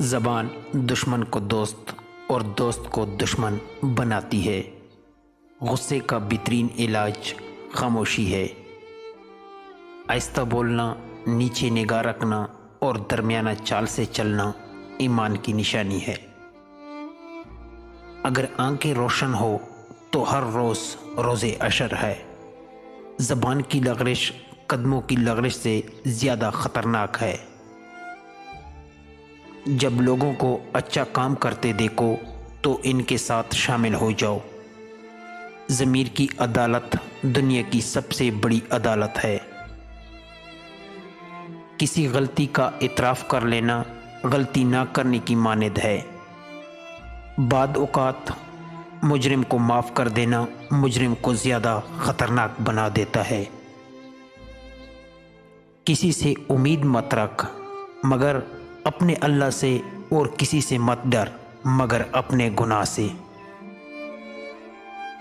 زبان دشمن کو دوست اور دوست کو دشمن بناتی ہے۔ غصے کا بہترین علاج خاموشی ہے۔ آہستہ بولنا، نیچے نگاہ رکھنا اور درمیانہ چال سے چلنا ایمان کی نشانی ہے۔ اگر آنکھیں روشن ہو تو ہر روز روز عشر ہے۔ زبان کی لغزش قدموں کی لغزش سے زیادہ خطرناک ہے۔ جب لوگوں کو اچھا کام کرتے دیکھو تو ان کے ساتھ شامل ہو جاؤ۔ ضمیر کی عدالت دنیا کی سب سے بڑی عدالت ہے۔ کسی غلطی کا اعتراف کر لینا غلطی نہ کرنے کی مانند ہے۔ بعض اوقات مجرم کو معاف کر دینا مجرم کو زیادہ خطرناک بنا دیتا ہے۔ کسی سے امید مت رکھ مگر اپنے اللہ سے، اور کسی سے مت ڈر مگر اپنے گناہ سے۔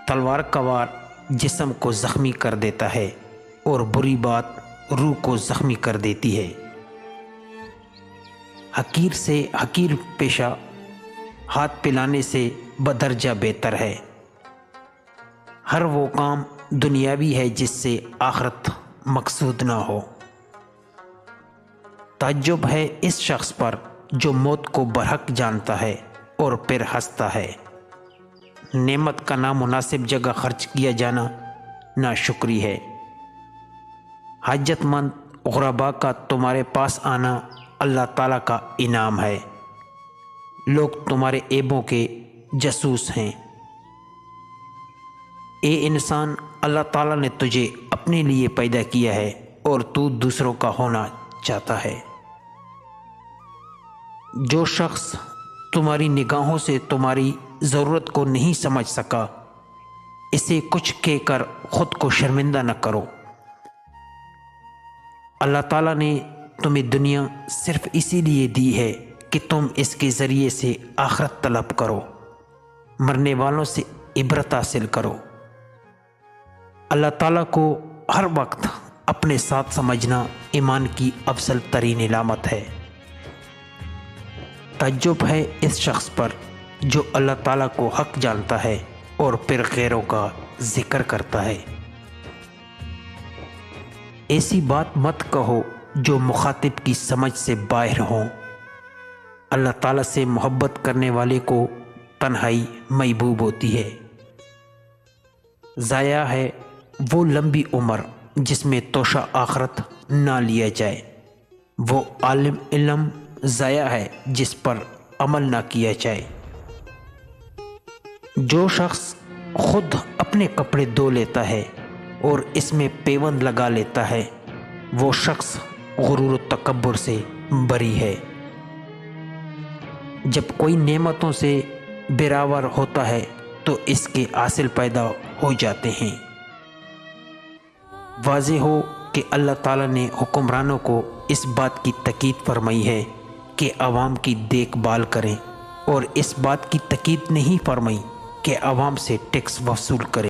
تلوار کا وار جسم کو زخمی کر دیتا ہے اور بری بات روح کو زخمی کر دیتی ہے۔ حقیر سے حقیر پیشہ ہاتھ پلانے سے بدرجہ بہتر ہے۔ ہر وہ کام دنیاوی ہے جس سے آخرت مقصود نہ ہو۔ تعجب ہے اس شخص پر جو موت کو برحق جانتا ہے اور پھر ہنستا ہے۔ نعمت کا نامناسب جگہ خرچ کیا جانا ناشکری ہے۔ حاجت مند غرباء کا تمہارے پاس آنا اللہ تعالیٰ کا انعام ہے۔ لوگ تمہارے عیبوں کے جاسوس ہیں۔ اے انسان، اللہ تعالیٰ نے تجھے اپنے لیے پیدا کیا ہے اور تو دوسروں کا ہونا چاہتا ہے۔ جو شخص تمہاری نگاہوں سے تمہاری ضرورت کو نہیں سمجھ سکا، اسے کچھ کہہ کر خود کو شرمندہ نہ کرو۔ اللہ تعالیٰ نے تمہیں دنیا صرف اسی لیے دی ہے کہ تم اس کے ذریعے سے آخرت طلب کرو، مرنے والوں سے عبرت حاصل کرو۔ اللہ تعالیٰ کو ہر وقت اپنے ساتھ سمجھنا ایمان کی افضل ترین علامت ہے۔ تعجب ہے اس شخص پر جو اللہ تعالیٰ کو حق جانتا ہے اور پھر غیروں کا ذکر کرتا ہے۔ ایسی بات مت کہو جو مخاطب کی سمجھ سے باہر ہوں۔ اللہ تعالیٰ سے محبت کرنے والے کو تنہائی محبوب ہوتی ہے۔ ضائع ہے وہ لمبی عمر جس میں توشہ آخرت نہ لیا جائے۔ وہ عالم علم ضائع ہے جس پر عمل نہ کیا جائے۔ جو شخص خود اپنے کپڑے دھو لیتا ہے اور اس میں پیوند لگا لیتا ہے، وہ شخص غرور و تکبر سے بری ہے۔ جب کوئی نعمتوں سے بیراور ہوتا ہے تو اس کے حاصل پیدا ہو جاتے ہیں۔ واضح ہو کہ اللہ تعالیٰ نے حکمرانوں کو اس بات کی تاکید فرمائی ہے کہ عوام کی دیکھ بھال کریں، اور اس بات کی تاکید نہیں فرمائی کہ عوام سے ٹیکس وصول کریں۔